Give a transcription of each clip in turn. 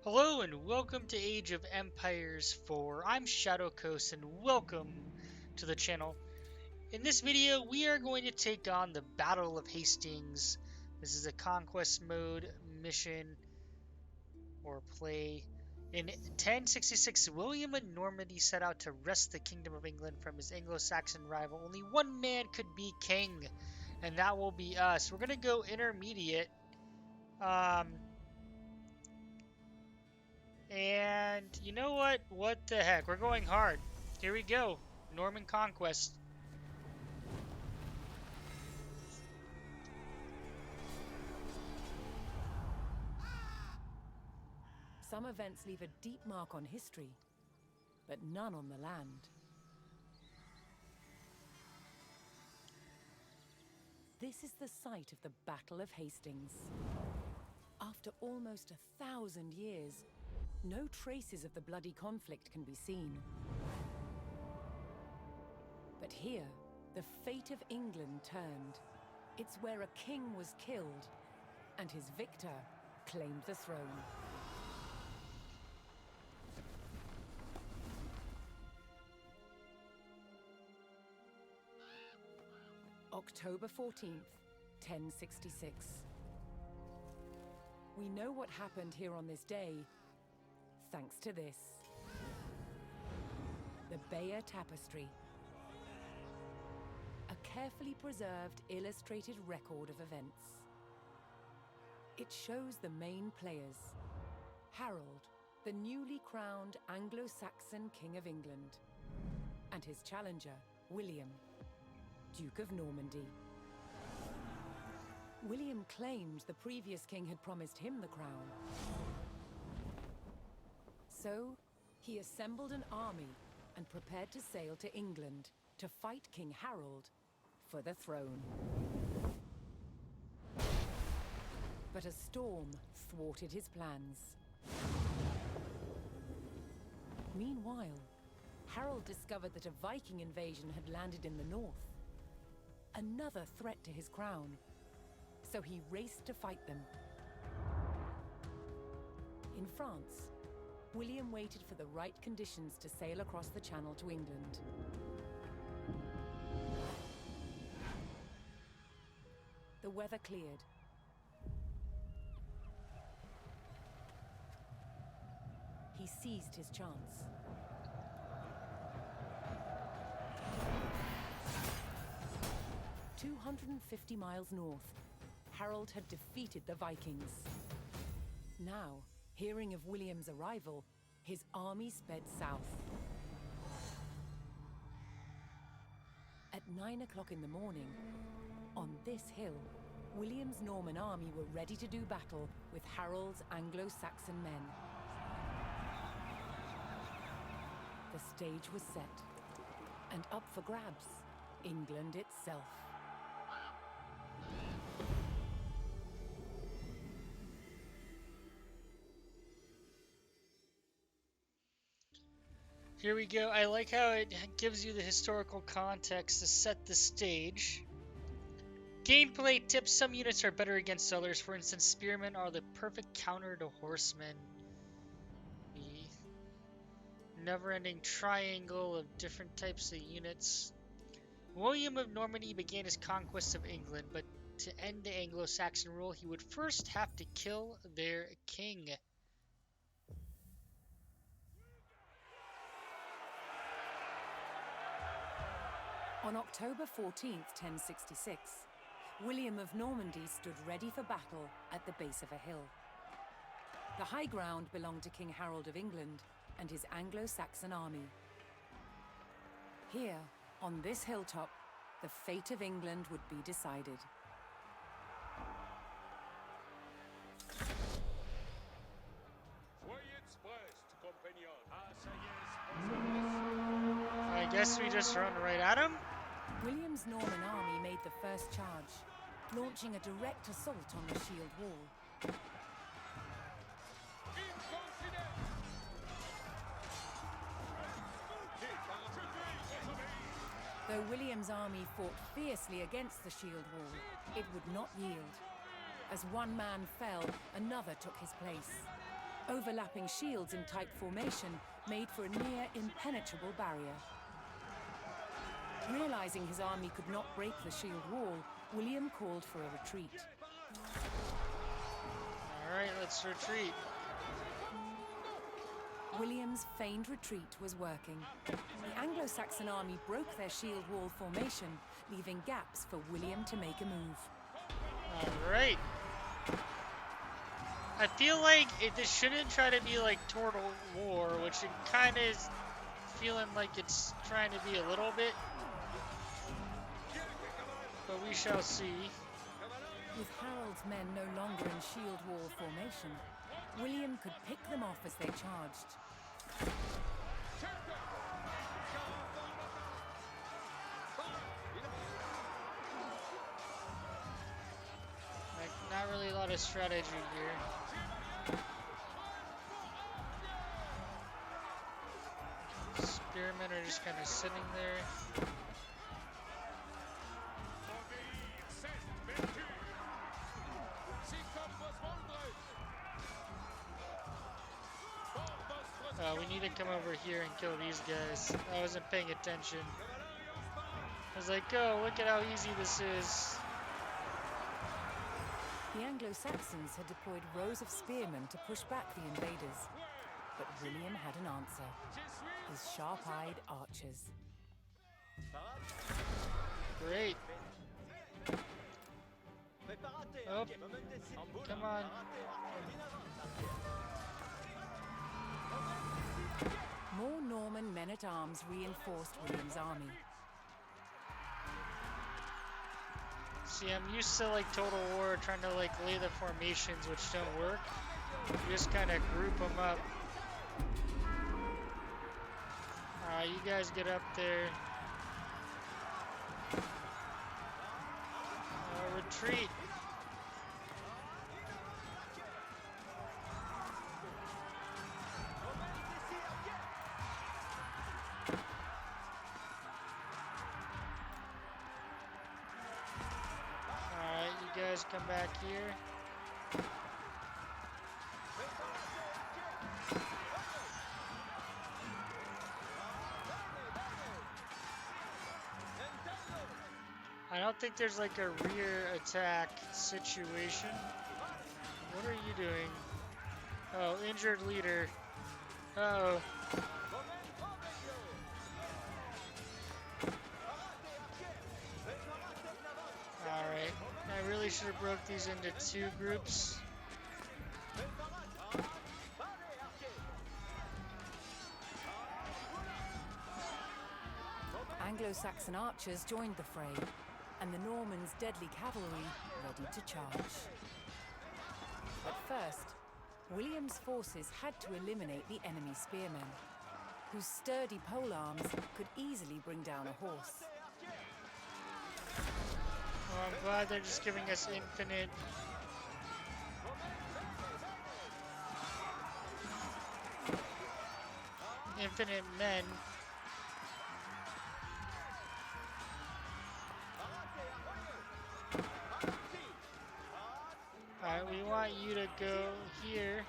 Hello and welcome to Age of Empires 4. I'm Shadow Coast and welcome to the channel. In this video, we are going to take on the Battle of Hastings. This is a conquest mode mission or play. In 1066, William of Normandy set out to wrest the Kingdom of England from his Anglo-Saxon rival. Only one man could be king, and that will be us. We're going to go intermediate. And you know what? What the heck? We're going hard. Here we go. Norman Conquest. Some events leave a deep mark on history, but none on the land. This is the site of the Battle of Hastings. After almost 1,000 years, no traces of the bloody conflict can be seen. But here, the fate of England turned. It's where a king was killed, and his victor claimed the throne. October 14th, 1066. We know what happened here on this day, thanks to this. The Bayer Tapestry. A carefully preserved, illustrated record of events. It shows the main players. Harold, the newly crowned Anglo-Saxon King of England, and his challenger, William, Duke of Normandy. William claimed the previous king had promised him the crown. So, he assembled an army and prepared to sail to England to fight King Harold for the throne. But a storm thwarted his plans. Meanwhile, Harold discovered that a Viking invasion had landed in the north. Another threat to his crown. So he raced to fight them. In France, William waited for the right conditions to sail across the Channel to England. The weather cleared. He seized his chance. "250 miles north, Harold had defeated the Vikings. Now, hearing of William's arrival, his army sped south. At 9 o'clock in the morning, on this hill, William's Norman army were ready to do battle with Harold's Anglo-Saxon men. The stage was set, and up for grabs, England itself. Here we go. I like how it gives you the historical context to set the stage. Gameplay tips: some units are better against others. For instance, spearmen are the perfect counter to horsemen. The never-ending triangle of different types of units. William of Normandy began his conquest of England, but to end the Anglo-Saxon rule, he would first have to kill their king. On October 14th, 1066, William of Normandy stood ready for battle at the base of a hill. The high ground belonged to King Harold of England and his Anglo-Saxon army. Here, on this hilltop, the fate of England would be decided. I guess we just run right at him. William's Norman army made the first charge, launching a direct assault on the shield wall. Though William's army fought fiercely against the shield wall, it would not yield. As one man fell, another took his place. Overlapping shields in tight formation made for a near impenetrable barrier. Realizing his army could not break the shield wall, William called for a retreat. Alright, let's retreat. William's feigned retreat was working. The Anglo-Saxon army broke their shield wall formation, leaving gaps for William to make a move. Alright. I feel like this shouldn't try to be like Total War, which it kind of is feeling like it's trying to be a little bit. But we shall see. With Harold's men no longer in shield wall formation, William could pick them off as they charged. Like, not really a lot of strategy here. Spearmen are just kind of sitting there. We need to come over here and kill these guys. I wasn't paying attention. I was like, oh, look at how easy this is. The Anglo-Saxons had deployed rows of spearmen to push back the invaders. But William had an answer. His sharp-eyed archers. Great. Oh, come on. More Norman men-at-arms reinforced William's army. See, I'm used to like Total War trying to like lay the formations which don't work. You just kind of group them up. Alright, you guys get up there. Retreat. Alright, you guys come back here. I don't think there's like a rear attack situation. What are you doing? Oh, injured leader. Uh-oh. Alright. I really should have broke these into two groups. Anglo-Saxon archers joined the fray, and the Normans' deadly cavalry ready to charge. But first, William's forces had to eliminate the enemy spearmen, whose sturdy polearms could easily bring down a horse. Oh, I'm glad they're just giving us infinite men. Alright, we want you to go here.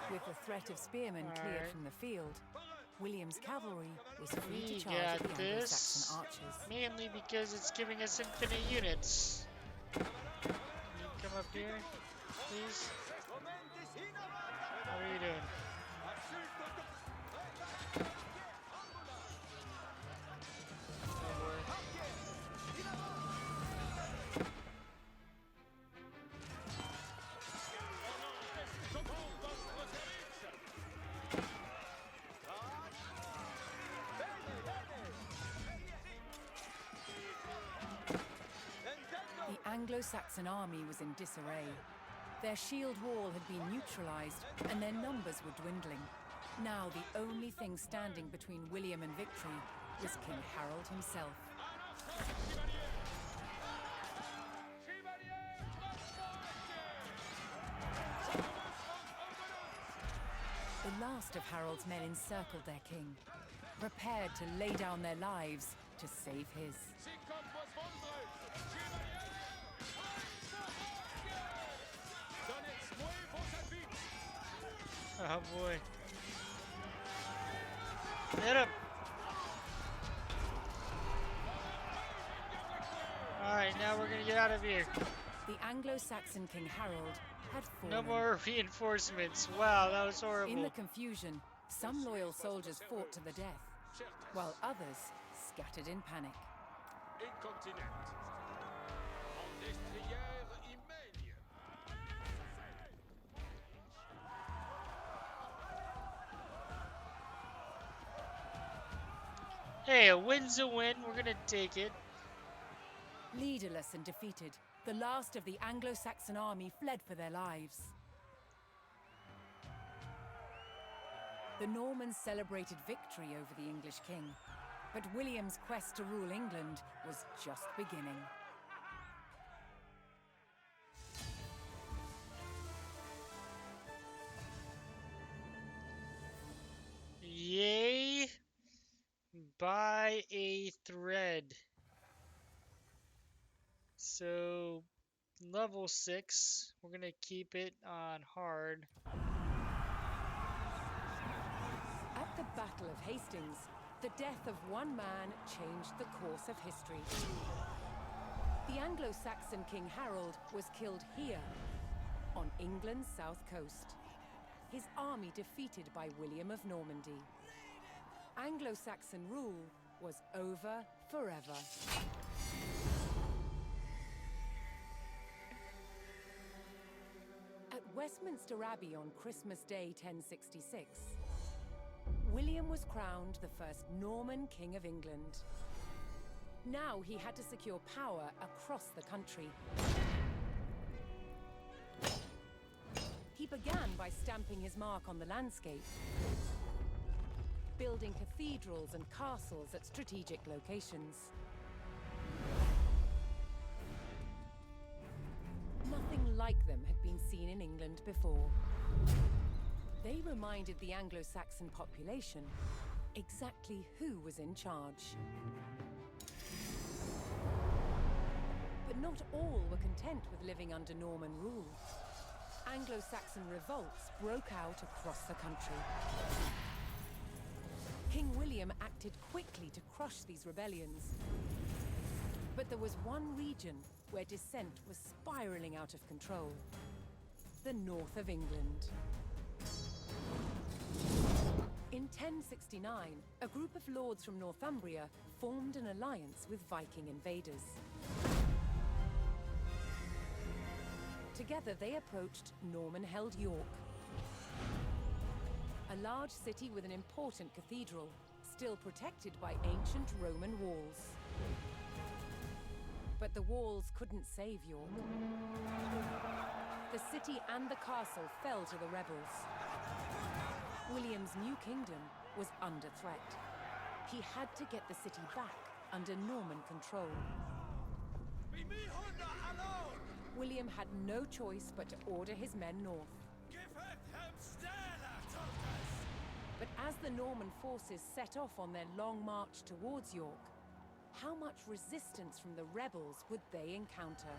With the threat of spearmen cleared from the field, William's cavalry was free to charge at the Anglo-Saxon archers. Mainly because it's giving us infinite units. Can you come up here, please? What are you doing? Anglo-Saxon army was in disarray. Their shield wall had been neutralized, and their numbers were dwindling. Now the only thing standing between William and victory was King Harold himself. The last of Harold's men encircled their king, prepared to lay down their lives to save his. Oh boy. Hit him! Alright, now we're gonna get out of here. The Anglo-Saxon King Harold had fallen. No more reinforcements. Wow, that was horrible. In the confusion, some loyal soldiers fought to the death, while others scattered in panic. Hey, a win's a win. We're gonna take it. Leaderless and defeated, the last of the Anglo-Saxon army fled for their lives. The Normans celebrated victory over the English king, but William's quest to rule England was just beginning. Yay! Buy a thread. So, level 6, we're gonna keep it on hard. At the Battle of Hastings, the death of one man changed the course of history. The Anglo-Saxon King Harold was killed here, on England's south coast. His army defeated by William of Normandy. Anglo-Saxon rule was over forever. At Westminster Abbey on Christmas Day 1066, William was crowned the first Norman King of England. Now he had to secure power across the country. He began by stamping his mark on the landscape, building cathedrals and castles at strategic locations. Nothing like them had been seen in England before. They reminded the Anglo-Saxon population exactly who was in charge. But not all were content with living under Norman rule. Anglo-Saxon revolts broke out across the country. King William acted quickly to crush these rebellions. But there was one region where dissent was spiraling out of control: the north of England. In 1069, a group of lords from Northumbria formed an alliance with Viking invaders. Together they approached Norman-held York, a large city with an important cathedral, still protected by ancient Roman walls. But the walls couldn't save York. The city and the castle fell to the rebels. William's new kingdom was under threat. He had to get the city back under Norman control. William had no choice but to order his men north. But as the Norman forces set off on their long march towards York, how much resistance from the rebels would they encounter?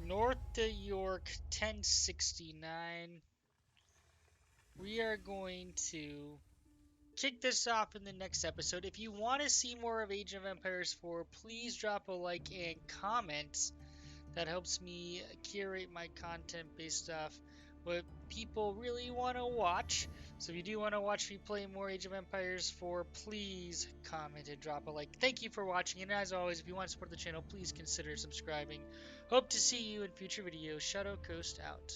North to York, 1069. We are going to kick this off in the next episode. If you want to see more of Age of Empires 4, please drop a like and comment. That helps me curate my content based off what people really want to watch. So if you do want to watch me play more Age of Empires 4, please comment and drop a like. Thank you for watching, and as always, if you want to support the channel, please consider subscribing. Hope to see you in future videos. Shadow Coast out.